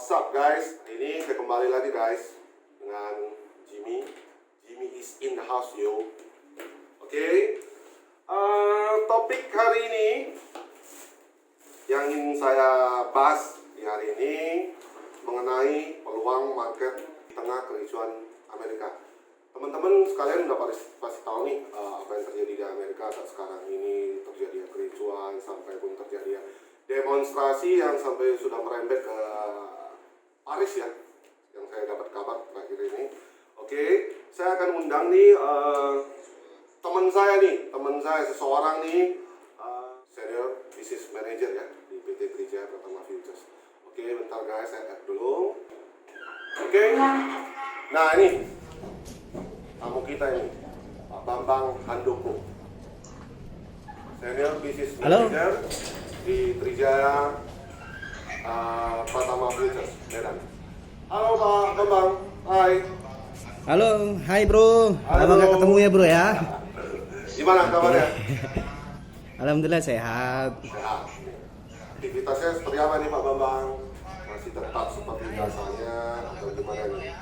What's up guys? Ini saya kembali lagi guys dengan Jimmy. Jimmy is in the house yo. Oke. Topik hari ini yang ingin saya bahas di hari ini mengenai peluang market di tengah kericuan Amerika. Teman-teman sekalian udah pasti tahu nih apa yang terjadi di Amerika saat sekarang ini, terjadi kericuan sampai pun terjadi demonstrasi yang sampai sudah merembet ke Paris ya, yang saya dapat kabar terakhir ini. Oke, saya akan undang nih teman saya seseorang nih, senior business manager ya di PT Trijaya Pratama Futures. Oke, bentar guys, saya add dulu. Oke, nah ini tamu kita ini, Pak Bambang Handoko, senior business manager di Trijaya Pratama Futures Medan. Halo Pak Bambang, hai. Halo, hai bro. Lama nggak ketemu ya bro ya. Gimana kabarnya? Alhamdulillah sehat. Sehat. Aktivitasnya seperti apa nih Pak Bambang? Masih tetap seperti biasanya atau gimana nih?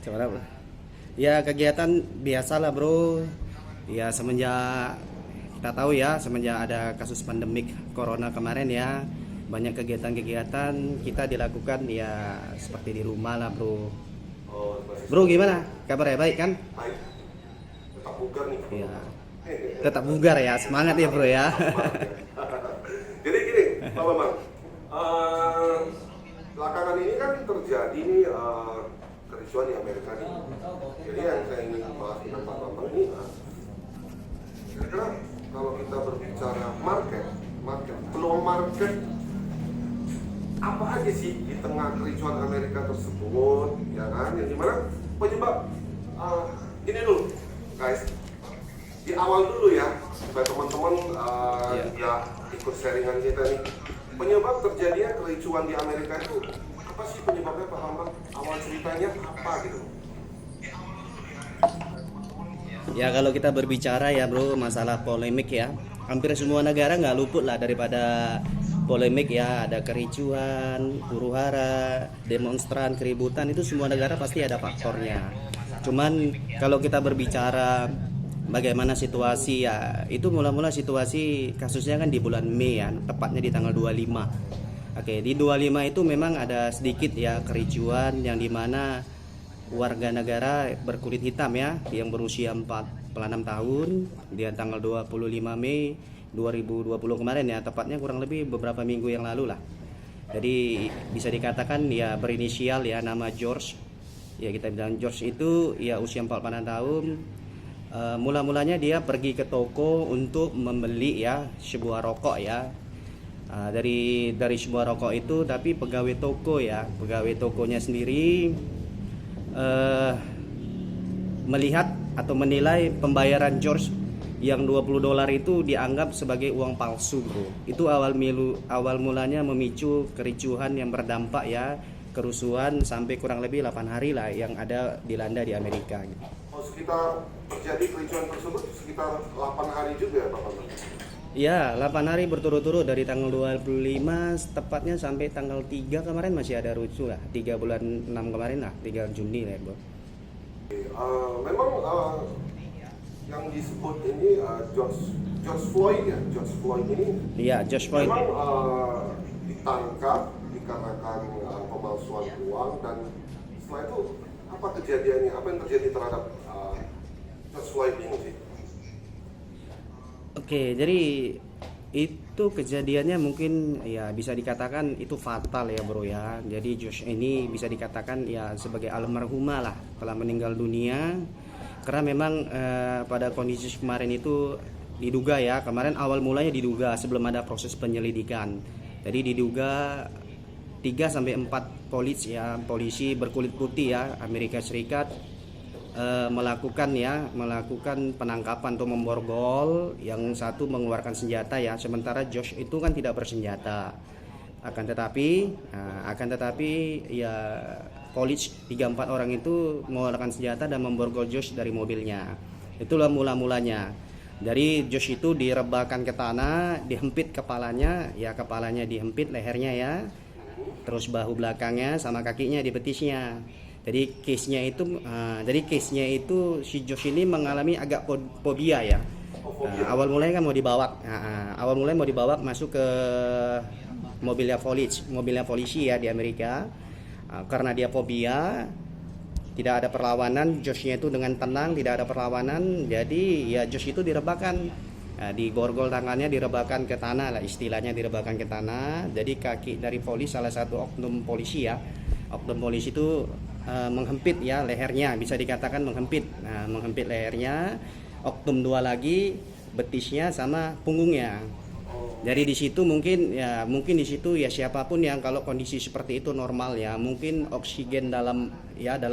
Coba bro. Ya kegiatan biasa lah bro. Ya semenjak kita tahu ya, semenjak ada kasus pandemik corona kemarin ya, banyak kegiatan-kegiatan kita dilakukan ya seperti di rumah lah bro. Bro gimana? Kabarnya baik kan? Baik. Tetap bugar nih. Iya. Tetap bugar ya, semangat ya bro ya. Jadi gini, Pak Bambang, belakangan ini kan terjadi nih kericuan di Amerika nih. Jadi yang saya ingin bahas dengan Pak Bambang ini, kira-kira kalau kita berbicara peluang market apa aja sih di tengah kericuan Amerika tersebut, ya kan? Yang dimana penyebab ini dulu, guys. Di awal dulu ya, supaya teman-teman juga ikut sharingan kita nih. Penyebab terjadinya kericuan di Amerika itu apa sih penyebabnya Pak Bambang? Awal ceritanya apa gitu? Ya kalau kita berbicara ya bro masalah polemik ya, hampir semua negara nggak luput lah daripada polemik ya. Ada kericuan, huru-hara, demonstran, keributan, itu semua negara pasti ada faktornya. Cuman kalau kita berbicara bagaimana situasi ya, itu mula-mula situasi kasusnya kan di bulan Mei ya, tepatnya di tanggal 25. Oke, di 25 itu memang ada sedikit ya kericuan yang dimana warga negara berkulit hitam ya yang berusia 46 tahun di tanggal 25 Mei 2020 kemarin ya, tepatnya kurang lebih beberapa minggu yang lalu lah. Jadi bisa dikatakan ya berinisial ya nama George. Ya kita bilang George itu ya usia 46 tahun. Mula-mulanya dia pergi ke toko untuk membeli ya sebuah rokok ya. Dari sebuah rokok itu, tapi pegawai toko ya, pegawai tokonya sendiri melihat atau menilai pembayaran George yang $20 itu dianggap sebagai uang palsu bro. Itu awal mulanya memicu kericuhan yang berdampak ya kerusuhan sampai kurang lebih 8 hari lah yang ada dilanda di Amerika gitu. Oh, sekitar terjadi kericuan tersebut sekitar 8 hari juga ya Pak Bambang? Ya 8 hari berturut-turut dari tanggal 25 tepatnya sampai tanggal 3 kemarin masih ada rusuh lah, 3 bulan 6 kemarin lah, 3 Juni lah bro. Memang yang disebut ini George Floyd ya, George Floyd ini. Iya, George Floyd. Memang ditangkap dikarenakan pemalsuan uang, dan setelah itu apa kejadiannya? Apa yang terjadi terhadap George Floyd ini sih? Oke, jadi itu kejadiannya mungkin ya bisa dikatakan itu fatal ya bro ya. Jadi Josh ini bisa dikatakan ya sebagai almarhumah lah, telah meninggal dunia. Karena memang pada kondisi kemarin itu diduga ya, kemarin awal mulanya diduga sebelum ada proses penyelidikan. Jadi diduga 3-4 polisi berkulit putih ya Amerika Serikat melakukan penangkapan atau memborgol. Yang satu mengeluarkan senjata ya, sementara Josh itu kan tidak bersenjata. Akan tetapi ya polisi 3-4 orang itu mengeluarkan senjata dan memborgol Josh dari mobilnya. Itulah mula-mulanya. Jadi Josh itu direbahkan ke tanah, dihempit kepalanya, ya kepalanya dihempit, lehernya ya, terus bahu belakangnya sama kakinya di betisnya. Jadi case-nya itu si Josh ini mengalami agak fobia ya. Awal mulai kan awal mulai mau dibawa masuk ke mobilnya polisi ya di Amerika. Karena dia fobia, tidak ada perlawanan, Joshnya itu dengan tenang, tidak ada perlawanan, jadi ya Josh itu direbahkan, diborgol tangannya, direbahkan ke tanah lah, istilahnya direbahkan ke tanah. Jadi kaki dari polisi, salah satu oknum polisi itu menghempit ya lehernya, bisa dikatakan menghempit lehernya. Oknum dua lagi betisnya sama punggungnya. Jadi di situ mungkin di situ ya siapapun yang kalau kondisi seperti itu normal ya, mungkin oksigen dalam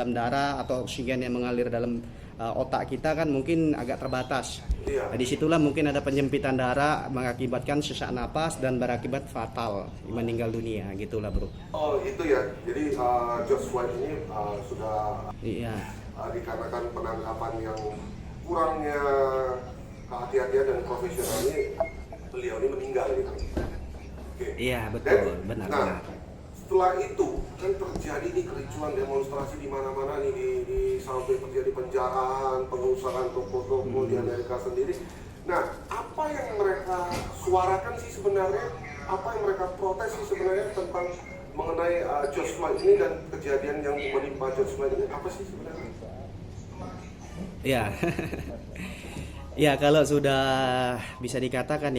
darah atau oksigen yang mengalir dalam otak kita kan mungkin agak terbatas. Iya. Nah, disitulah mungkin ada penyempitan darah mengakibatkan sesak napas dan berakibat fatal, meninggal dunia gitulah bro. Oh itu ya, jadi George Floyd ini sudah Iya. dikarenakan penangkapan yang kurangnya kehati-hatian dan profesionalnya, beliau ini meninggal gitu. Oke. Iya betul, benar. Nah, setelah itu kan terjadi nih kericuan demonstrasi di mana-mana nih di sampai terjadi penjarahan, pengusahaan toko-toko di Amerika sendiri. Nah, apa yang mereka suarakan sih sebenarnya? Apa yang mereka protes sih sebenarnya tentang mengenai George Floyd ini dan kejadian yang menimpa George Floyd ini apa sih sebenarnya? Ya. Ya kalau sudah bisa dikatakan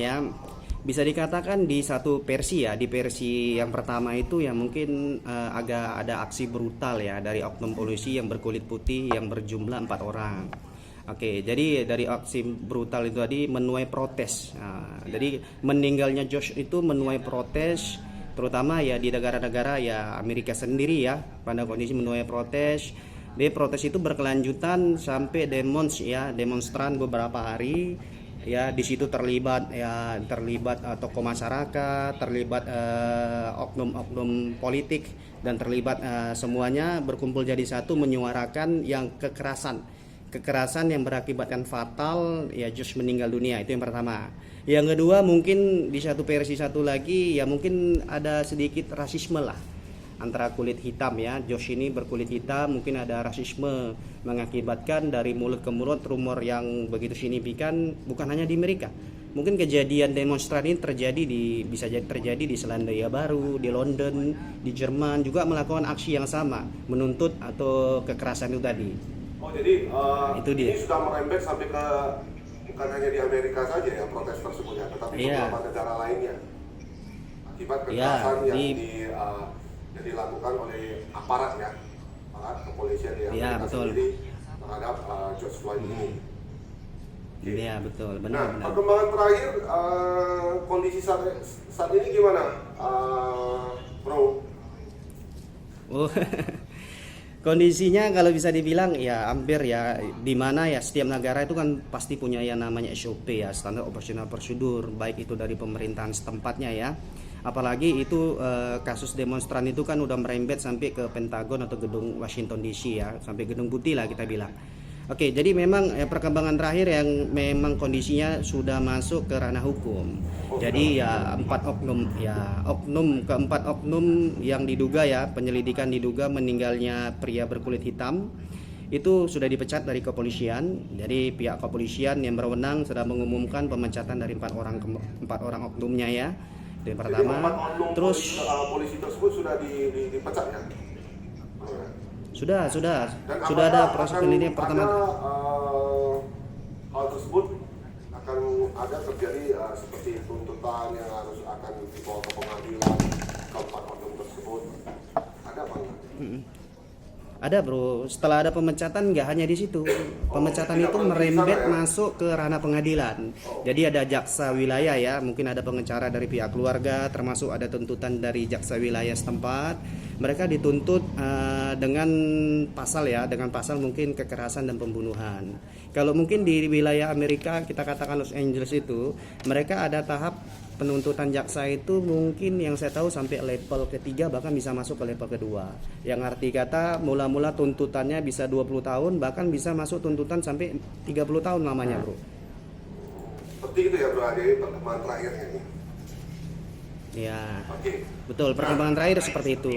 di satu versi ya, di versi yang pertama itu ya mungkin agak ada aksi brutal ya dari oknum polisi yang berkulit putih yang berjumlah 4 orang. Oke, jadi dari aksi brutal itu tadi menuai protes. Nah, jadi meninggalnya Josh itu menuai protes, terutama ya di negara-negara ya Amerika sendiri ya, pada kondisi menuai protes. Di protes itu berkelanjutan sampai demonstran beberapa hari ya, di situ terlibat tokoh masyarakat, terlibat oknum-oknum politik, dan terlibat semuanya berkumpul jadi satu menyuarakan yang kekerasan yang berakibatkan fatal ya, Josh meninggal dunia. Itu yang pertama. Yang kedua mungkin di satu versi satu lagi ya mungkin ada sedikit rasisme lah antara kulit hitam ya. Josh ini berkulit hitam, mungkin ada rasisme mengakibatkan dari mulut ke mulut rumor yang begitu signifikan, bukan hanya di Amerika. Mungkin kejadian demonstran ini bisa terjadi di Selandia Baru, di London, di Jerman juga melakukan aksi yang sama, menuntut atau kekerasan itu tadi. Oh jadi itu dia. Ini sudah merembet sampai ke bukan hanya di Amerika saja ya protes tersebut ya, tetapi beberapa negara lainnya akibat kekerasan yang dilakukan oleh aparat kepolisian di Amerika sendiri terhadap George Floyd ini. Iya betul, benar. Perkembangan terakhir kondisi saat ini gimana, bro? Oh, kondisinya kalau bisa dibilang ya hampir ya, di mana ya setiap negara itu kan pasti punya yang namanya SOP ya, standar operasional prosedur, baik itu dari pemerintahan setempatnya ya. Apalagi itu kasus demonstran itu kan udah merembet sampai ke Pentagon atau gedung Washington DC ya, sampai gedung putih lah kita bilang. Oke, jadi memang perkembangan terakhir yang memang kondisinya sudah masuk ke ranah hukum. Jadi ya keempat oknum yang diduga ya, penyelidikan diduga meninggalnya pria berkulit hitam itu sudah dipecat dari kepolisian. Jadi pihak kepolisian yang berwenang sudah mengumumkan pemecatan dari empat orang oknumnya ya. Yang pertama, terus polisi tersebut sudah dipecat ya? Sudah ada proses penelitian pertama. Hal tersebut akan ada terjadi seperti tuntutan yang harus akan dibawa ke pengadilan keempat oknum tersebut. Ada apa enggak? Ada bro, setelah ada pemecatan nggak hanya di situ, pemecatan itu merembet masuk ke ranah pengadilan. Jadi ada jaksa wilayah ya, mungkin ada pengacara dari pihak keluarga, termasuk ada tuntutan dari jaksa wilayah setempat. Mereka dituntut dengan pasal mungkin kekerasan dan pembunuhan. Kalau mungkin di wilayah Amerika, kita katakan Los Angeles itu, mereka ada tahap penuntutan jaksa itu mungkin yang saya tahu sampai level ketiga, bahkan bisa masuk ke level kedua. Yang arti kata mula-mula tuntutannya bisa 20 tahun, bahkan bisa masuk tuntutan sampai 30 tahun lamanya bro. Seperti itu ya bro, jadi perkembangan terakhirnya ini. Ya. Oke. Betul, perkembangan terakhir seperti itu.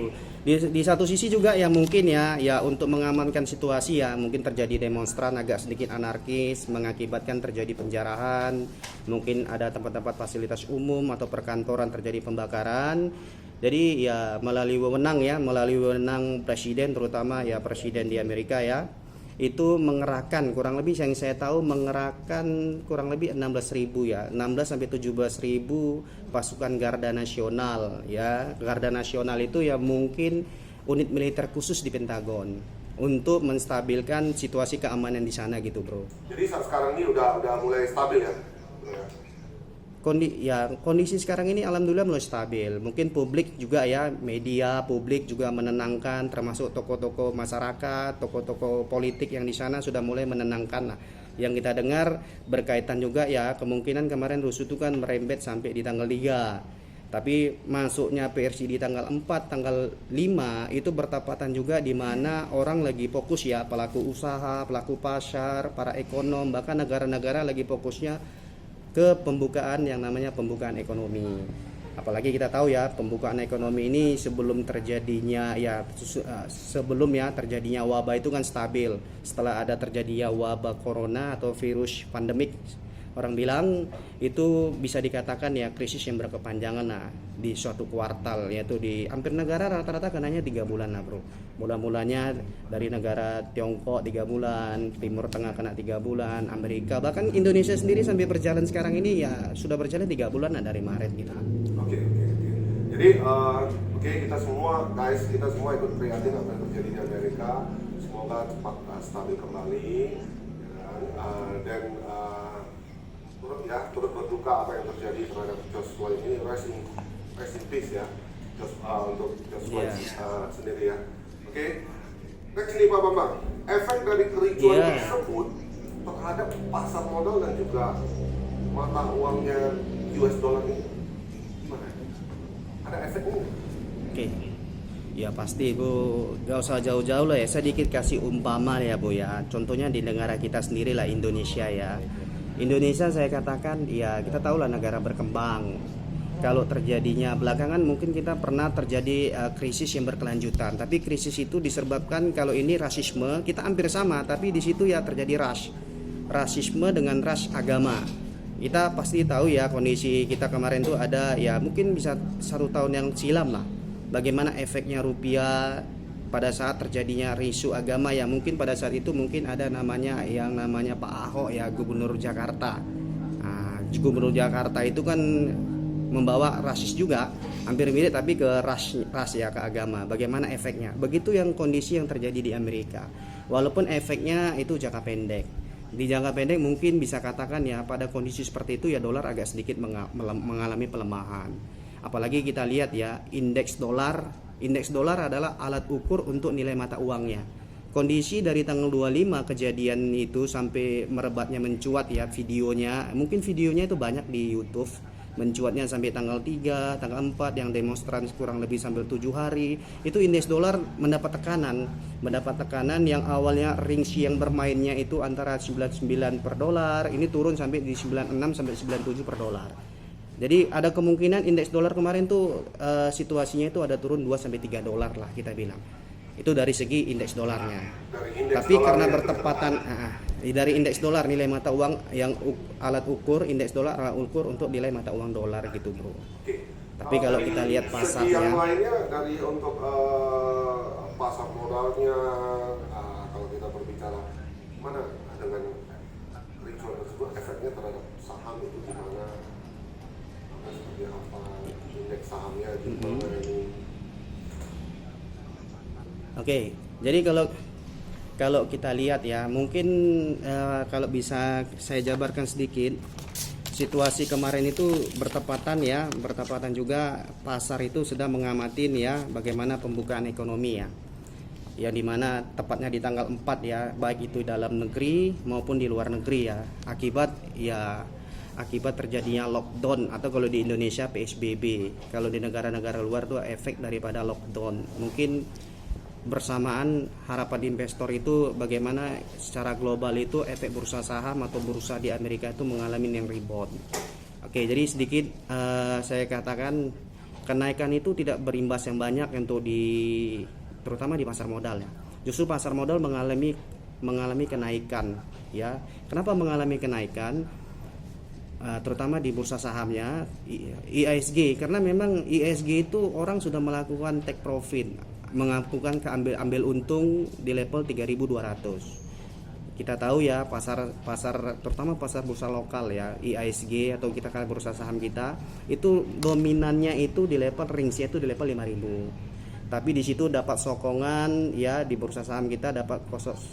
Di satu sisi juga ya mungkin ya untuk mengamankan situasi ya mungkin terjadi demonstran agak sedikit anarkis mengakibatkan terjadi penjarahan, mungkin ada tempat-tempat fasilitas umum atau perkantoran terjadi pembakaran. Jadi ya melalui wewenang presiden, terutama ya presiden di Amerika ya, itu mengerahkan kurang lebih yang saya tahu mengerahkan kurang lebih 16.000 ya, 16 sampai 17.000 pasukan Garda Nasional ya. Garda Nasional itu ya mungkin unit militer khusus di Pentagon untuk menstabilkan situasi keamanan di sana gitu, bro. Jadi saat sekarang ini udah mulai stabil ya. Kondisi sekarang ini alhamdulillah mulai stabil. Mungkin publik juga ya, media publik juga menenangkan, termasuk tokoh-tokoh masyarakat, tokoh-tokoh politik yang di sana sudah mulai menenangkan lah. Yang kita dengar berkaitan juga ya kemungkinan kemarin rusuh itu kan merembet sampai di tanggal 3. Tapi masuknya PRC di tanggal 4, tanggal 5 itu bertepatan juga di mana orang lagi fokus ya, pelaku usaha, pelaku pasar, para ekonom, bahkan negara-negara lagi fokusnya ke pembukaan yang namanya pembukaan ekonomi. Apalagi kita tahu ya pembukaan ekonomi ini sebelum terjadinya wabah itu kan stabil. Setelah ada terjadinya wabah corona atau virus pandemik, orang bilang itu bisa dikatakan ya krisis yang berkepanjangan lah di suatu kuartal, yaitu di hampir negara rata-rata kenanya 3 bulan lah bro. Mulanya dari negara Tiongkok 3 bulan, Timur Tengah kena 3 bulan, Amerika, bahkan Indonesia sendiri sampai berjalan sekarang ini ya sudah berjalan 3 bulan lah dari Maret kita. Oke. Jadi kita semua ikut prihatin apa yang terjadi di Amerika. Semoga cepat stabil kembali dan turut berduka apa yang terjadi terhadap Joshua ini. Rest in peace ya untuk Joshua sendiri ya. Oke. Next nih Pak Bambang, efek dari kericuan tersebut terhadap pasar modal dan juga mata uangnya US dollar ini gimana? Ada efeknya? Oke. Ya pasti Bu, gak usah jauh-jauh lah ya, sedikit kasih umpama ya Bu ya. Contohnya di negara kita sendiri lah, Indonesia ya. Indonesia saya katakan ya kita tahu lah negara berkembang. Kalau terjadinya belakangan mungkin kita pernah terjadi krisis yang berkelanjutan, tapi krisis itu disebabkan kalau ini rasisme, kita hampir sama, tapi di situ ya terjadi rasisme dengan ras agama. Kita pasti tahu ya kondisi kita kemarin tuh ada ya mungkin bisa 1 tahun yang silam lah, bagaimana efeknya rupiah pada saat terjadinya isu agama ya. Mungkin pada saat itu mungkin ada namanya Pak Ahok ya, Gubernur Jakarta. Gubernur Jakarta itu kan membawa rasis juga, hampir mirip tapi ke ras ya, ke agama. Bagaimana efeknya? Begitu yang kondisi yang terjadi di Amerika. Walaupun efeknya itu jangka pendek. Di jangka pendek mungkin bisa katakan ya pada kondisi seperti itu ya dolar agak sedikit mengalami pelemahan. Apalagi kita lihat ya indeks dolar adalah alat ukur untuk nilai mata uangnya. Kondisi dari tanggal 25 kejadian itu sampai merebaknya mencuat ya videonya, mungkin videonya itu banyak di YouTube. Mencuatnya sampai tanggal 3, tanggal 4 yang demonstran kurang lebih sampai 7 hari. Itu indeks dolar mendapat tekanan yang awalnya range yang bermainnya itu antara 99 per dolar, ini turun sampai di 96 sampai 97 per dolar. Jadi ada kemungkinan indeks dolar kemarin tuh situasinya itu ada turun 2 sampai 3 dolar lah kita bilang. Itu dari segi indeks dolarnya. Tapi karena bertepatan dari indeks dolar nilai mata uang yang alat ukur indeks dolar alat ukur untuk nilai mata uang dolar gitu bro. Tapi kalau kita lihat pasarnya, yang lainnya dari untuk pasar modalnya, kalau kita berbicara mana dengan ricuan tersebut efeknya terhadap saham itu gimana? Seperti apa indeks sahamnya gimana ini? Oke, jadi kalau kita lihat ya, mungkin kalau bisa saya jabarkan sedikit, situasi kemarin itu bertepatan juga pasar itu sedang mengamatin ya bagaimana pembukaan ekonomi ya. Ya dimana tepatnya di tanggal 4 ya, baik itu dalam negeri maupun di luar negeri ya. Akibat terjadinya lockdown atau kalau di Indonesia PSBB. Kalau di negara-negara luar tuh efek daripada lockdown. Mungkin bersamaan harapan investor itu bagaimana secara global itu efek bursa saham atau bursa di Amerika itu mengalami yang rebound. Oke, jadi sedikit saya katakan kenaikan itu tidak berimbas yang banyak untuk terutama di pasar modal ya. Justru pasar modal mengalami kenaikan ya. Kenapa mengalami kenaikan? Terutama di bursa sahamnya IISG, karena memang IISG itu orang sudah melakukan take profit, melakukan ambil untung di level 3.200. Kita tahu ya pasar terutama pasar bursa lokal ya IISG atau kita katakan bursa saham kita itu dominannya itu di level range-nya itu di level 5.000. Tapi di situ dapat sokongan ya, di bursa saham kita dapat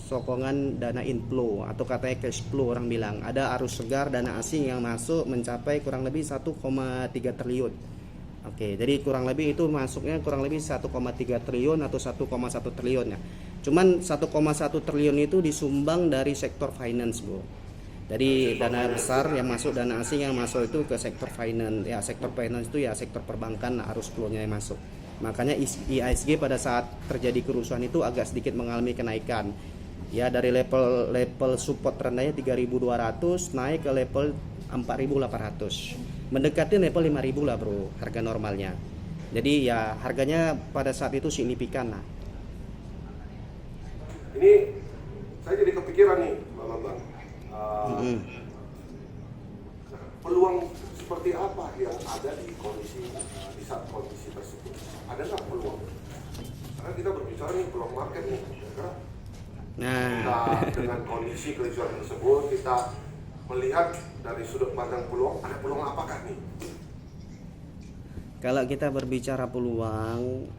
sokongan dana inflow atau katanya cash flow, orang bilang ada arus segar dana asing yang masuk mencapai kurang lebih 1,3 triliun. Oke, jadi kurang lebih itu masuknya kurang lebih 1,3 triliun atau 1,1 triliun ya. Cuman 1,1 triliun itu disumbang dari sektor finance, Bro. Dari dana besar yang masuk, dana asing yang masuk itu ke sektor finance. Ya, sektor finance itu ya sektor perbankan, arus flow-nya yang masuk. Makanya IISG pada saat terjadi kerusuhan itu agak sedikit mengalami kenaikan. Ya, dari level support rendahnya 3.200 naik ke level 4.800. Mendekati level 5.000 lah, Bro, harga normalnya. Jadi ya harganya pada saat itu signifikan lah. Ini saya jadi kepikiran nih, Bang. Peluang seperti apa yang ada di saat kondisi tersebut? Ada nggak peluang? Karena kita berbicara nih peluang market nih, kita dengan kondisi kericuhan tersebut kita melihat dari sudut pandang peluang, ada peluang apakah nih? Kalau kita berbicara peluang,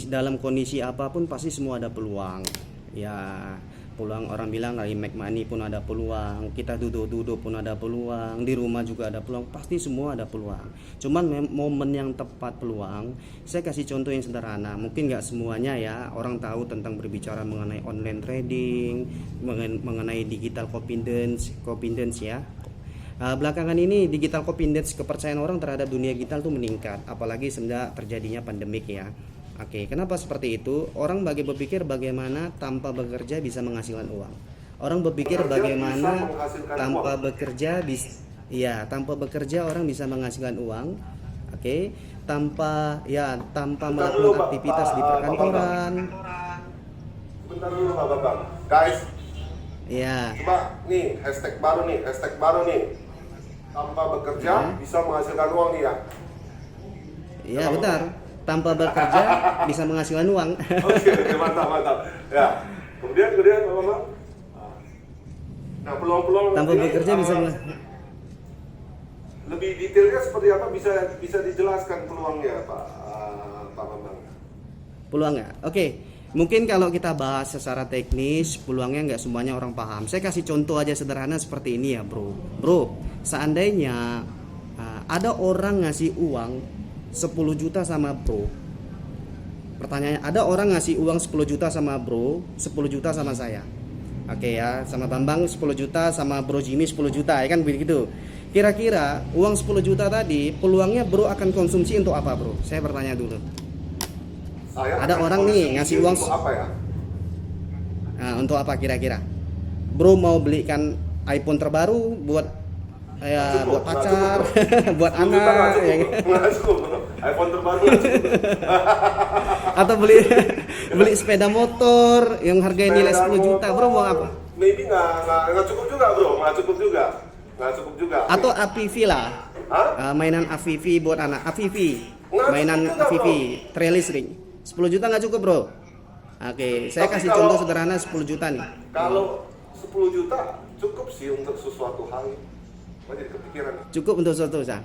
dalam kondisi apapun pasti semua ada peluang. Ya, peluang orang bilang dari make money pun ada peluang, kita duduk-duduk pun ada peluang, di rumah juga ada peluang, pasti semua ada peluang. Cuman momen yang tepat peluang, saya kasih contoh yang sederhana, mungkin nggak semuanya ya orang tahu tentang berbicara mengenai online trading, mengenai digital confidence ya. Belakangan ini digital confidence, kepercayaan orang terhadap dunia digital tuh meningkat, apalagi semenjak terjadinya pandemik ya. Oke, kenapa seperti itu? Orang berpikir bagaimana tanpa bekerja bisa menghasilkan uang. Orang berpikir bagaimana tanpa bekerja tanpa bekerja orang bisa menghasilkan uang. Oke, tanpa melakukan aktivitas di perkantoran. Sebentar dulu, Bapak. Guys. Ya. Coba nih, hashtag baru nih. Tanpa bekerja bisa menghasilkan uang nih ya. Iya, benar. Tanpa bekerja bisa menghasilkan uang. Oke, mantap. Ya. Kemudian Bapak. Nah, peluang-peluang tanpa bekerja bisa lebih detailnya seperti apa, bisa dijelaskan peluangnya, Pak Bambang? Peluangnya. Oke. Mungkin kalau kita bahas secara teknis, peluangnya nggak semuanya orang paham. Saya kasih contoh aja sederhana seperti ini ya, Bro. Bro, seandainya ada orang ngasih uang 10 juta sama Bro. Pertanyaannya, ada orang ngasih uang 10 juta sama Bro, 10 juta sama saya. Oke ya, sama Bambang 10 juta, sama Bro Jimmy 10 juta, ya kan begitu. Kira-kira uang 10 juta tadi, peluangnya Bro akan konsumsi untuk apa, Bro? Saya bertanya dulu. Ada orang nih ngasih uang untuk apa ya? Nah, untuk apa kira-kira? Bro mau belikan iPhone terbaru buat buat pacar, buat anak, ya kan? iPhone terbaru. Atau beli sepeda motor yang harganya nilai 10 juta, Bro mau apa? Maybe nggak cukup juga, Bro. Nggak cukup juga. Atau AVV lah. Mainan AVV buat anak. AVV. Mainan AVV, trail listrik. 10 juta nggak cukup, Bro. Oke, saya kasih contoh sederhana 10 juta nih. Kalau 10 juta cukup sih untuk sesuatu hal. Jadi kepikiran. Cukup untuk sesuatu usaha.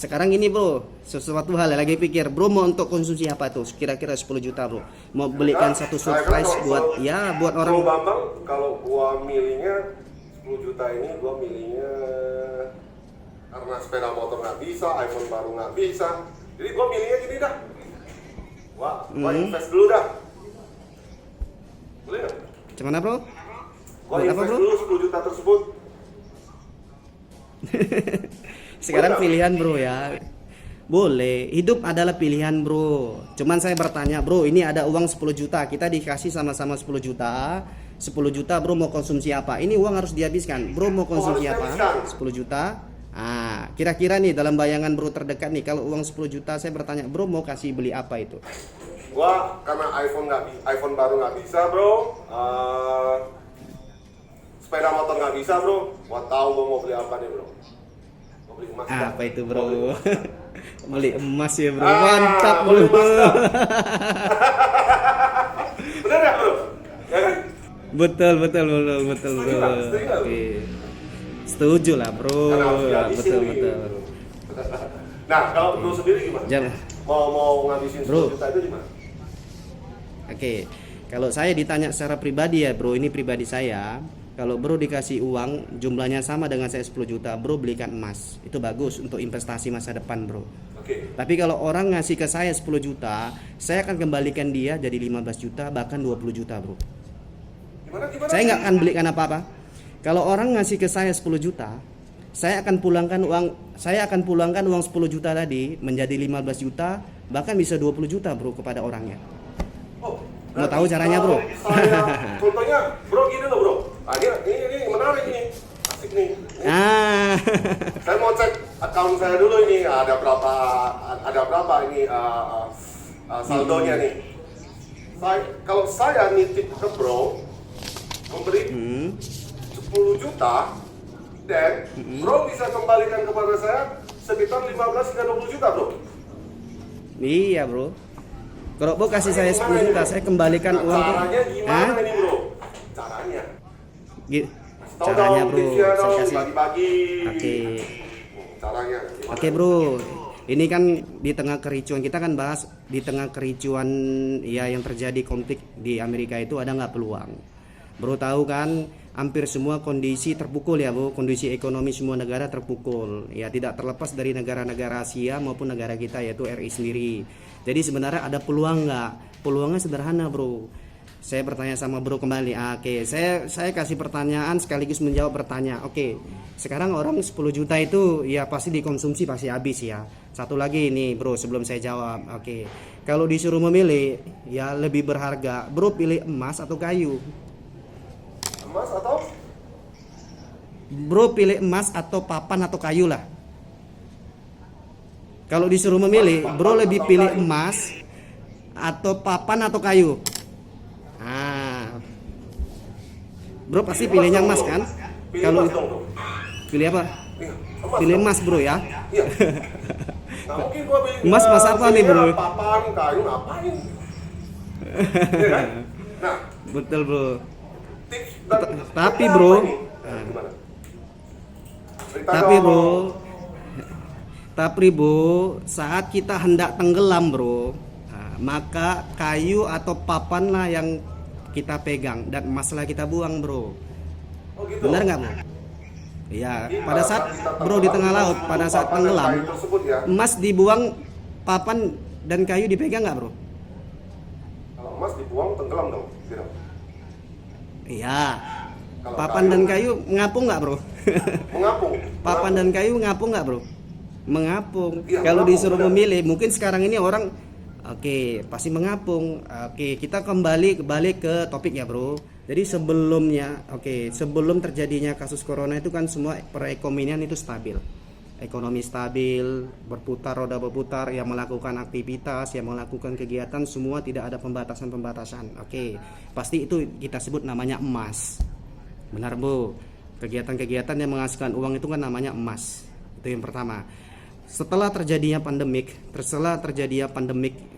Sekarang ini, Bro, sesuatu hal lagi pikir, Bro mau untuk konsumsi apa tuh? Kira-kira 10 juta, Bro. Mau belikan satu surprise buat orang. Bro Bambang, kalau gua milihnya 10 juta ini gua milihnya karena sepeda motor nggak bisa, iPhone baru nggak bisa. Jadi gua milihnya gini dah. Gua invest dulu dah. Boleh nggak? Gimana, Bro? Gua invest dulu 10 juta tersebut. Sekarang pilihan, Bro ya. Boleh, hidup adalah pilihan bro. Cuman saya bertanya bro, ini ada uang 10 juta, kita dikasih sama-sama 10 juta. 10 juta bro mau konsumsi apa? Ini uang harus dihabiskan. Bro mau konsumsi harus apa? dihabiskan. 10 juta. Ah, kira-kira nih dalam bayangan bro terdekat nih, kalau uang 10 juta saya bertanya, bro mau kasih beli apa itu? Gua karena iPhone baru nggak bisa bro, sepeda motor nggak bisa bro. Gua tahu gua mau beli apa nih bro. Mau beli emas. Apa itu bro? Mau beli emas. Beli emas ya bro, mantap bro. beli emas, Kak. Bener ya bro? Ya kan? Betul betul bro. Setuju nggak? Setuju nggak, bro? Oke. Setuju lah bro. Karena harus dihabisin Betul nih. betul. Nah kalau bro sendiri gimana? Jangan. Mau ngabisin 10 Bro. juta itu gimana? Oke, kalau saya ditanya secara pribadi ya bro, ini pribadi saya. Kalau bro dikasih uang jumlahnya sama dengan saya 10 juta, bro belikan emas. Itu bagus untuk investasi masa depan bro. Oke. Tapi kalau orang ngasih ke saya 10 juta, saya akan kembalikan dia jadi 15 juta bahkan 20 juta bro. Gimana? Saya nggak akan belikan apa-apa. Kalau orang ngasih ke saya 10 juta, saya akan pulangkan uang 10 juta tadi menjadi 15 juta bahkan bisa 20 juta bro kepada orangnya. Oh, Mau tahu caranya bro? Contohnya bro gini loh bro. Ini menarik ini, asik nih. Ah, Saya mau cek akun saya dulu ini ada berapa ini saldonya nih. Kalau saya nitip ke bro memberi 10 juta dan bro bisa kembalikan kepada saya sekitar 15 hingga 20 juta bro. iya bro. Kalau bro kasih saya 10 juta, saya kembalikan uang. Caranya gimana Hah? ini bro? Caranya? Tahu Caranya dong, bro, tipsnya saya dong, kasih. bagi-bagi. Oke. Caranya gimana? Oke bro, ini kan di tengah kericuan, kita kan bahas di tengah kericuan ya yang terjadi konflik di Amerika itu ada nggak peluang? Bro tahu kan hampir semua kondisi terpukul ya bro, kondisi ekonomi semua negara terpukul. Ya tidak terlepas dari negara-negara Asia maupun negara kita yaitu RI sendiri. Jadi sebenarnya ada peluang nggak? Peluangnya sederhana bro. Saya bertanya sama bro kembali. Oke, saya kasih pertanyaan sekaligus menjawab pertanyaan. Oke, sekarang orang 10 juta itu ya pasti dikonsumsi pasti habis ya. Satu lagi nih bro sebelum saya jawab. Oke, kalau disuruh memilih ya lebih berharga, bro pilih emas atau kayu? Emas atau? Bro pilih emas atau papan atau kayu lah. Kalau disuruh memilih, bro lebih pilih emas atau papan atau kayu? Ah, bro pasti pilihnya emas kan? Pilih Kalau emas dong bro. pilih apa? Iya, emas Pilih dong. emas bro ya. Iya. Nah, mungkin gua pilih Emas apa nih, bro? Papan, kayu ngapain? Iya kan? Nah, Betul bro. tips dan Tapi, apa bro. ini? Nah, gimana? Cerita Tapi dong, bro, saat kita hendak tenggelam bro, nah, maka kayu atau papan lah yang kita pegang dan emaslah kita buang bro. Oh gitu. Benar nggak bro? Iya. Jadi, Pada saat kita bro di tengah laut, pada saat papan dan tenggelam, kayu tersebut ya. emas dibuang, papan dan kayu dipegang nggak bro? Kalau emas dibuang tenggelam dong. Gitu. Iya. Kalau Papan dan kayu ngapung nggak bro? mengapung. Papan dan kayu ngapung nggak bro? Mengapung. Iya, Kalau mengapung, disuruh benar. memilih, mungkin sekarang ini orang oke pasti mengapung. Oke, kita kembali ke topik ya bro. Jadi sebelum terjadinya kasus corona itu kan semua perekonomian itu stabil. Ekonomi stabil, roda berputar, yang melakukan aktivitas, yang melakukan kegiatan semua tidak ada pembatasan. Oke, pasti itu kita sebut namanya emas. Benar bu, kegiatan-kegiatan yang menghasilkan uang itu kan namanya emas. Itu yang pertama. Setelah terjadinya pandemik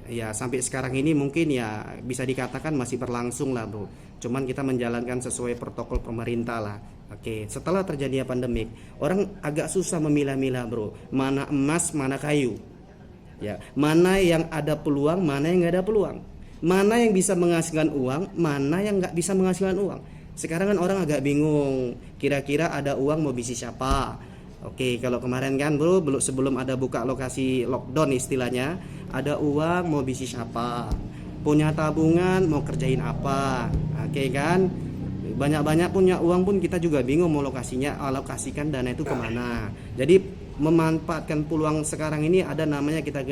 ya sampai sekarang ini mungkin ya bisa dikatakan masih berlangsung lah bro. Cuman kita menjalankan sesuai protokol pemerintah lah. Oke, setelah terjadinya pandemik, orang agak susah memilah-milah bro. Mana emas, mana kayu. Ya, mana yang ada peluang, mana yang nggak ada peluang. Mana yang bisa menghasilkan uang, mana yang nggak bisa menghasilkan uang. Sekarang kan orang agak bingung. Kira-kira ada uang mau bisnis siapa? Oke, kalau kemarin kan bro, sebelum ada buka lokasi lockdown istilahnya, ada uang mau bisnis apa, punya tabungan mau kerjain apa, oke kan? banyak-banyak punya uang pun kita juga bingung mau alokasikan dana itu kemana. Jadi memanfaatkan peluang sekarang ini ada namanya kita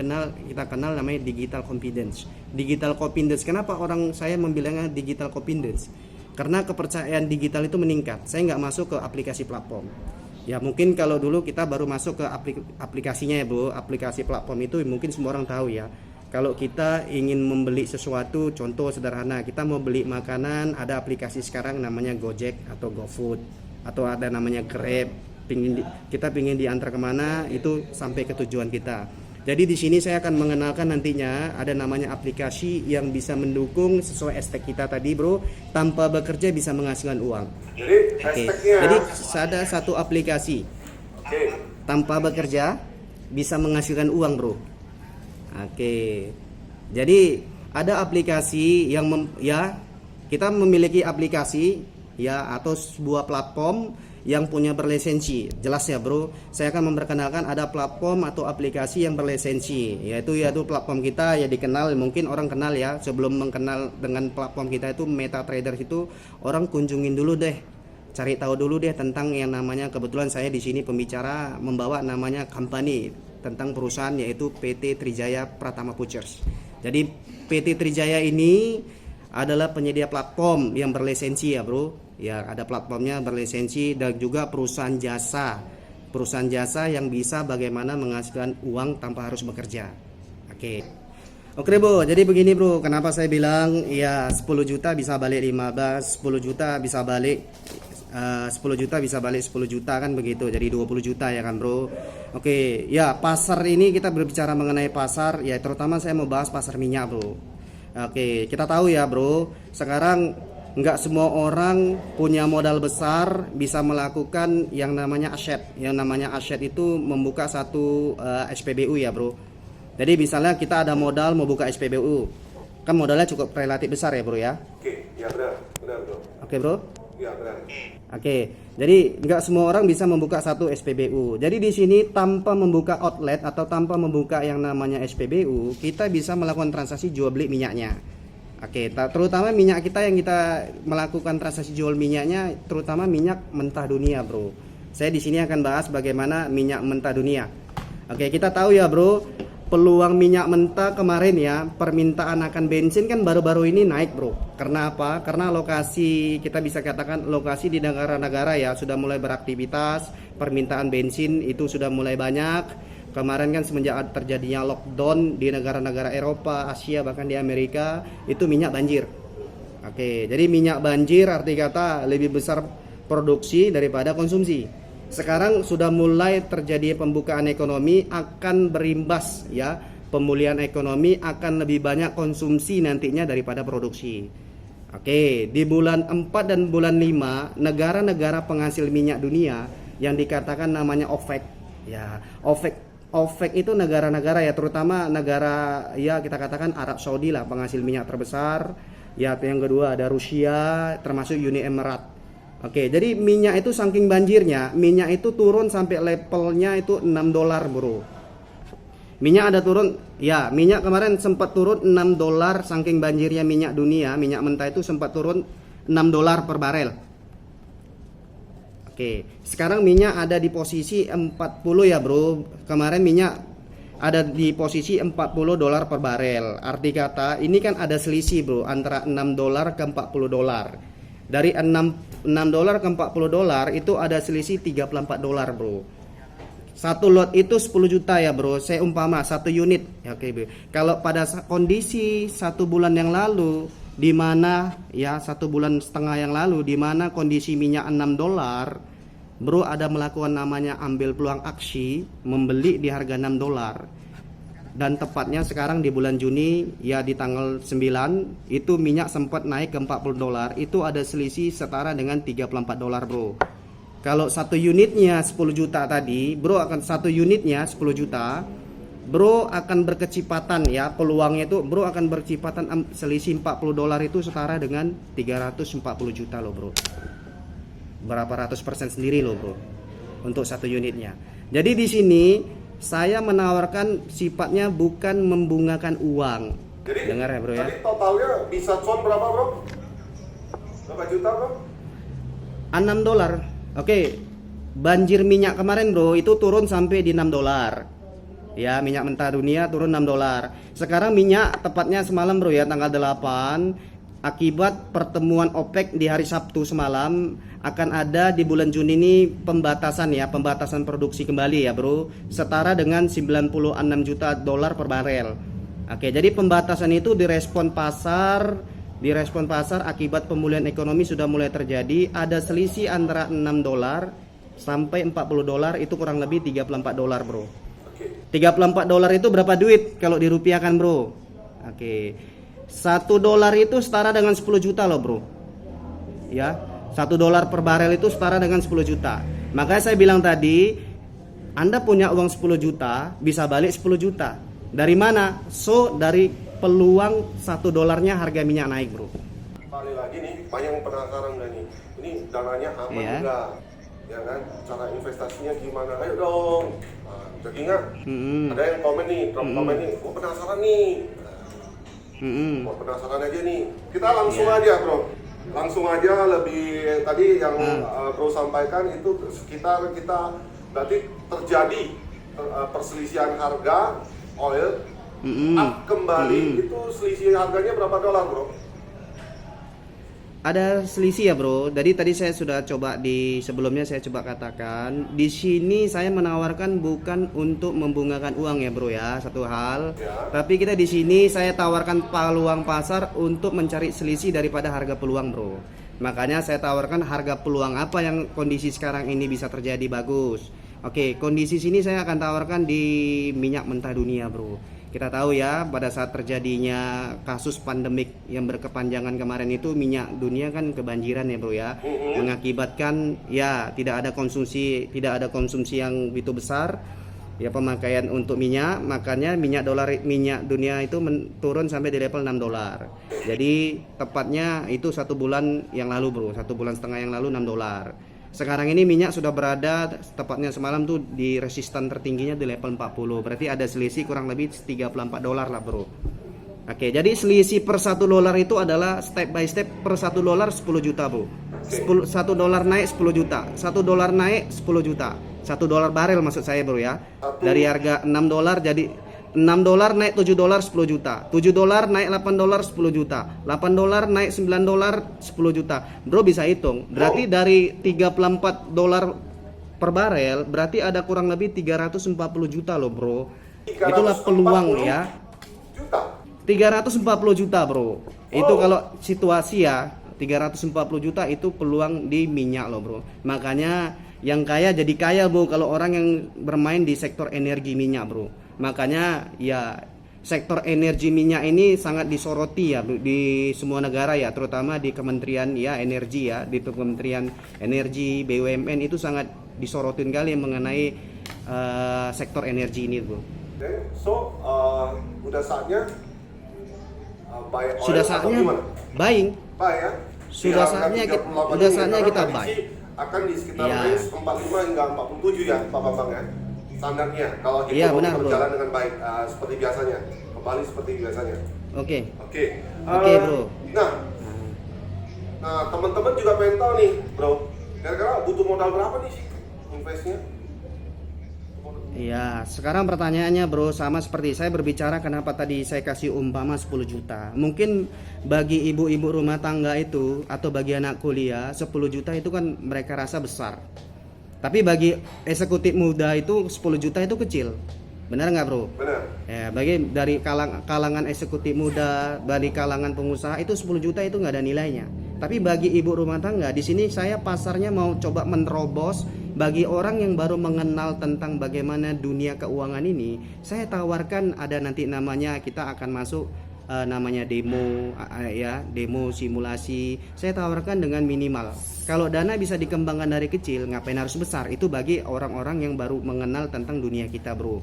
kenal namanya digital confidence. Digital confidence. Kenapa orang saya membilangnya digital confidence? Karena kepercayaan digital itu meningkat. Saya nggak masuk ke aplikasi platform. Ya mungkin kalau dulu kita baru masuk ke aplikasinya ya bro. Aplikasi platform itu mungkin semua orang tahu ya. Kalau kita ingin membeli sesuatu, contoh sederhana, kita mau beli makanan, ada aplikasi sekarang namanya Gojek atau GoFood, atau ada namanya Grab. Kita pingin diantar kemana, itu sampai ke tujuan kita. Jadi di sini saya akan mengenalkan nantinya ada namanya aplikasi yang bisa mendukung sesuai hashtag kita tadi bro, tanpa bekerja bisa menghasilkan uang. Jadi hashtagnya. Jadi ada satu aplikasi tanpa bekerja bisa menghasilkan uang bro. Oke, jadi ada aplikasi yang kita memiliki aplikasi ya atau sebuah platform yang punya berlisensi. Jelas ya bro, saya akan memperkenalkan ada platform atau aplikasi yang berlisensi, yaitu platform kita ya dikenal, mungkin orang kenal ya. Sebelum mengenal dengan platform kita itu MetaTrader itu orang kunjungin dulu deh, cari tahu dulu deh tentang yang namanya, kebetulan saya di sini pembicara membawa namanya company tentang perusahaan yaitu PT Trijaya Pratama Futures. Jadi PT Trijaya ini adalah penyedia platform yang berlisensi ya bro. Ya ada platformnya berlisensi dan juga perusahaan jasa yang bisa bagaimana menghasilkan uang tanpa harus bekerja. Oke bro, jadi begini bro, kenapa saya bilang ya 10 juta bisa balik 15, 10 juta bisa balik 10 juta bisa balik 10 juta kan begitu, jadi 20 juta ya kan bro. Oke ya, pasar ini kita berbicara mengenai pasar ya, terutama saya mau bahas pasar minyak bro. Oke, kita tahu ya bro, sekarang nggak semua orang punya modal besar bisa melakukan yang namanya aset. Yang namanya aset itu membuka satu SPBU ya bro. Jadi misalnya kita ada modal mau buka SPBU, kan modalnya cukup relatif besar ya bro ya. Oke, ya benar bro. Oke bro. Ya benar. Oke, jadi nggak semua orang bisa membuka satu SPBU. Jadi di sini tanpa membuka outlet atau tanpa membuka yang namanya SPBU, kita bisa melakukan transaksi jual beli minyaknya. Oke, terutama minyak kita yang kita melakukan transaksi jual minyaknya, terutama minyak mentah dunia, bro. Saya di sini akan bahas bagaimana minyak mentah dunia. Oke, kita tahu ya, bro, peluang minyak mentah kemarin ya, permintaan akan bensin kan baru-baru ini naik bro. Karena apa? Karena lokasi, kita bisa katakan lokasi di negara-negara ya sudah mulai beraktivitas, permintaan bensin itu sudah mulai banyak. Kemarin kan semenjak terjadinya lockdown di negara-negara Eropa, Asia, bahkan di Amerika, itu minyak banjir. Oke, jadi minyak banjir arti kata lebih besar produksi daripada konsumsi. Sekarang sudah mulai terjadi pembukaan ekonomi, akan berimbas ya, pemulihan ekonomi, akan lebih banyak konsumsi nantinya daripada produksi. Oke, di bulan 4 dan bulan 5 negara-negara penghasil minyak dunia yang dikatakan namanya OPEC ya, OPEC itu negara-negara ya, terutama negara ya kita katakan Arab Saudi lah penghasil minyak terbesar ya, yang kedua ada Rusia termasuk Uni Emirat. Oke, jadi minyak itu saking banjirnya, minyak itu turun sampai levelnya itu $6 bro. Minyak ada turun, ya minyak kemarin sempat turun $6 saking banjirnya minyak dunia, minyak mentah itu sempat turun $6 per barel. Oke, sekarang minyak ada di posisi 40 ya bro. Kemarin minyak ada di posisi $40 per barel. Arti kata ini kan ada selisih bro antara $6 ke $40. Dari $6 ke $40 itu ada selisih $34 bro. Satu lot itu 10 juta ya bro. Saya umpama satu unit. Ya, oke bro. Kalau pada kondisi 1 bulan yang lalu, di mana ya 1 bulan setengah yang lalu, di mana kondisi minyak $6, bro ada melakukan namanya ambil peluang aksi, membeli di harga $6. Dan tepatnya sekarang di bulan Juni ya di tanggal 9 itu minyak sempat naik ke $40. Itu ada selisih setara dengan $34 bro. Kalau satu unitnya 10 juta tadi bro, akan satu unitnya 10 juta bro akan berkecepatan ya, peluangnya itu bro akan berkecepatan selisih $40 itu setara dengan 340 juta loh bro. Berapa ratus persen sendiri loh bro untuk satu unitnya. Jadi di sini saya menawarkan sifatnya bukan membungakan uang. Jadi, dengar ya bro ya. Jadi totalnya bisa con berapa bro? Berapa juta bro? 6 dolar. Oke. Banjir minyak kemarin bro itu turun sampai di 6 dolar. Ya, minyak mentah dunia turun 6 dolar. Sekarang minyak tepatnya semalam bro ya, tanggal 8, akibat pertemuan OPEC di hari Sabtu semalam, akan ada di bulan Juni ini pembatasan ya, pembatasan produksi kembali ya bro, setara dengan 96 juta dolar per barel. Oke, jadi pembatasan itu direspon pasar akibat pemulihan ekonomi sudah mulai terjadi. Ada selisih antara 6 dolar sampai 40 dolar, itu kurang lebih 34 dolar bro. 34 dolar itu berapa duit kalau dirupiahkan bro? Oke. 1 dolar itu setara dengan 10 juta loh bro. Ya, 1 dolar per barel itu setara dengan 10 juta. Makanya saya bilang tadi, Anda punya uang 10 juta, bisa balik 10 juta. Dari mana? So, dari peluang 1 dolarnya harga minyak naik bro. Kali lagi nih, banyak yang penasaran gak nih? Ini dananya aman enggak? Ya kan? Cara investasinya gimana? Ayo dong. Nah, jadi nggak? Ada yang komen nih, drop komen nih. Gue penasaran nih. Mau penasaran aja nih. Kita langsung aja bro. Langsung aja lebih tadi yang bro sampaikan itu sekitar kita berarti terjadi perselisihan harga oil up kembali itu selisih harganya berapa dolar bro? Ada selisih ya bro. Jadi tadi saya sudah coba sebelumnya saya coba katakan di sini saya menawarkan bukan untuk membungakan uang ya bro ya, satu hal. Tapi kita di sini saya tawarkan peluang pasar untuk mencari selisih daripada harga peluang bro. Makanya saya tawarkan harga peluang apa yang kondisi sekarang ini bisa terjadi bagus. Oke, kondisi sini saya akan tawarkan di minyak mentah dunia bro. Kita tahu ya, pada saat terjadinya kasus pandemik yang berkepanjangan kemarin itu minyak dunia kan kebanjiran ya bro ya, mengakibatkan ya tidak ada konsumsi yang begitu besar ya pemakaian untuk minyak, makanya minyak dunia itu turun sampai di level 6 dolar. Jadi tepatnya itu 1 bulan yang lalu bro, 1,5 bulan yang lalu 6 dolar. Sekarang ini minyak sudah berada tepatnya semalam tuh di resistan tertingginya di level 40. Berarti ada selisih kurang lebih 34 dolar lah bro. Oke, jadi selisih per 1 dolar itu adalah step by step per 1 dolar 10 juta bro. 1 dolar naik 10 juta, 1 dolar naik 10 juta, 1 dolar barel maksud saya bro ya. Dari harga 6 dolar jadi 6 dolar naik 7 dolar 10 juta, 7 dolar naik 8 dolar 10 juta, 8 dolar naik 9 dolar 10 juta. Bro bisa hitung, berarti dari 34 dolar per barel berarti ada kurang lebih 340 juta loh bro. Itulah peluang ya. 340 juta bro. Itu kalau situasi ya 340 juta itu peluang di minyak loh bro. Makanya yang kaya jadi kaya bro kalau orang yang bermain di sektor energi minyak bro. Makanya ya sektor energi minyak ini sangat disoroti ya di semua negara ya, terutama di Kementerian ya Energi ya, di Kementerian Energi BUMN itu sangat disorotin kali mengenai sektor energi ini bro. So udah saatnya buy oil sudah saatnya buying. Buy ya. Sudah saatnya kita buy. Akan di sekitar range 45 hingga 47 ya Pak Bambang ya. Standarnya kalau itu berjalan dengan baik seperti biasanya, kembali seperti biasanya. Oke bro. Nah teman-teman juga pengen tahu nih bro, kira-kira butuh modal berapa nih sih investnya? Iya, sekarang pertanyaannya bro sama seperti saya berbicara kenapa tadi saya kasih umpama 10 juta. Mungkin bagi ibu-ibu rumah tangga itu atau bagi anak kuliah 10 juta itu kan mereka rasa besar. Tapi bagi eksekutif muda itu 10 juta itu kecil. Benar nggak bro? Benar. Ya, bagi dari kalangan eksekutif muda, dari kalangan pengusaha itu 10 juta itu nggak ada nilainya. Tapi bagi ibu rumah tangga di sini saya pasarnya mau coba menerobos bagi orang yang baru mengenal tentang bagaimana dunia keuangan ini. Saya tawarkan ada nanti namanya kita akan masuk namanya demo ya, demo simulasi. Saya tawarkan dengan minimal. Kalau dana bisa dikembangkan dari kecil, ngapain harus besar? Itu bagi orang-orang yang baru mengenal tentang dunia kita, bro.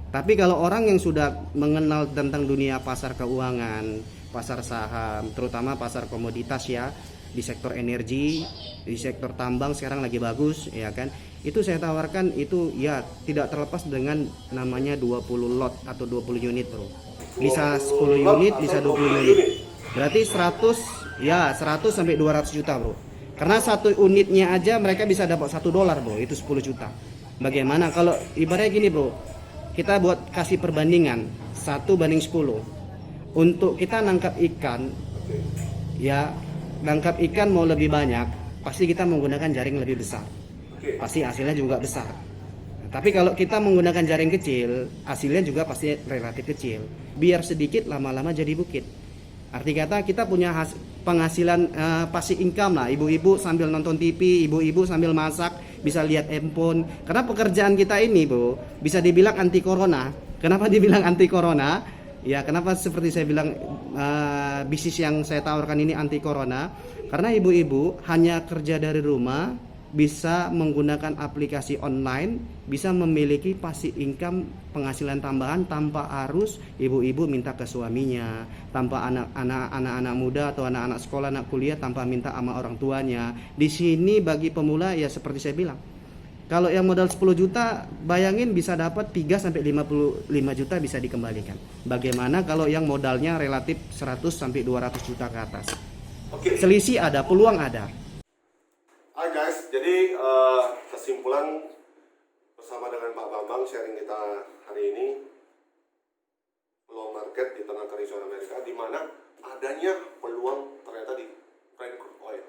Tapi kalau orang yang sudah mengenal tentang dunia pasar keuangan, pasar saham, terutama pasar komoditas ya, di sektor energi, di sektor tambang sekarang lagi bagus, ya kan? Itu saya tawarkan itu ya tidak terlepas dengan namanya 20 lot atau 20 unit, bro. Bisa 10 unit, bisa 20 unit. Berarti 100 sampai 200 juta, bro. Karena satu unitnya aja mereka bisa dapat $1 bro, itu 10 juta. Bagaimana kalau ibaratnya gini bro, kita buat kasih perbandingan 1:10. Untuk kita nangkap ikan, ya nangkap ikan mau lebih banyak, pasti kita menggunakan jaring lebih besar. Pasti hasilnya juga besar. Tapi kalau kita menggunakan jaring kecil, hasilnya juga pasti relatif kecil. Biar sedikit lama-lama jadi bukit. Arti kata kita punya penghasilan passive income lah. Ibu-ibu sambil nonton TV, ibu-ibu sambil masak, bisa lihat handphone. Karena pekerjaan kita ini, Bu, bisa dibilang anti corona. Kenapa dibilang anti corona? Ya, kenapa seperti saya bilang bisnis yang saya tawarkan ini anti corona? Karena ibu-ibu hanya kerja dari rumah, bisa menggunakan aplikasi online, bisa memiliki passive income penghasilan tambahan tanpa harus ibu-ibu minta ke suaminya, tanpa anak-anak muda atau anak-anak sekolah, anak kuliah tanpa minta sama orang tuanya. Di sini bagi pemula ya seperti saya bilang, kalau yang modal 10 juta, bayangin bisa dapat 3 sampai 55 juta bisa dikembalikan. Bagaimana kalau yang modalnya relatif 100 sampai 200 juta ke atas? Selisih ada, peluang ada. Hai guys, jadi kesimpulan bersama dengan Pak Bambang sharing kita hari ini, peluang market di tengah kericuan Amerika, di mana adanya peluang ternyata di Brent crude oil,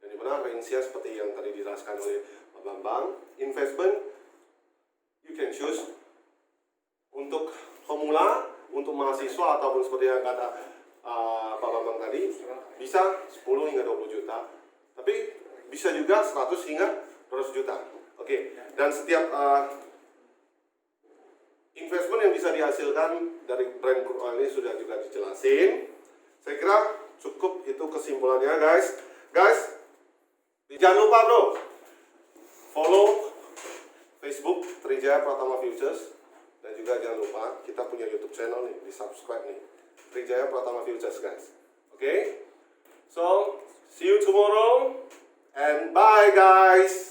dan di mana range-nya seperti yang tadi dijelaskan oleh Pak Bambang. Investment you can choose untuk pemula, untuk mahasiswa, ataupun seperti yang kata Pak Bambang tadi, bisa 10 hingga 20 juta, tapi bisa juga 100 hingga 200 juta. Oke. Dan setiap investment yang bisa dihasilkan dari Brent crude oil ini sudah juga dijelasin. Saya kira cukup itu kesimpulannya guys. Jangan lupa bro, follow Facebook Trijaya Pratama Futures, dan juga jangan lupa kita punya YouTube channel nih, di subscribe nih, Trijaya Pratama Futures guys. Oke. So see you tomorrow. And bye guys.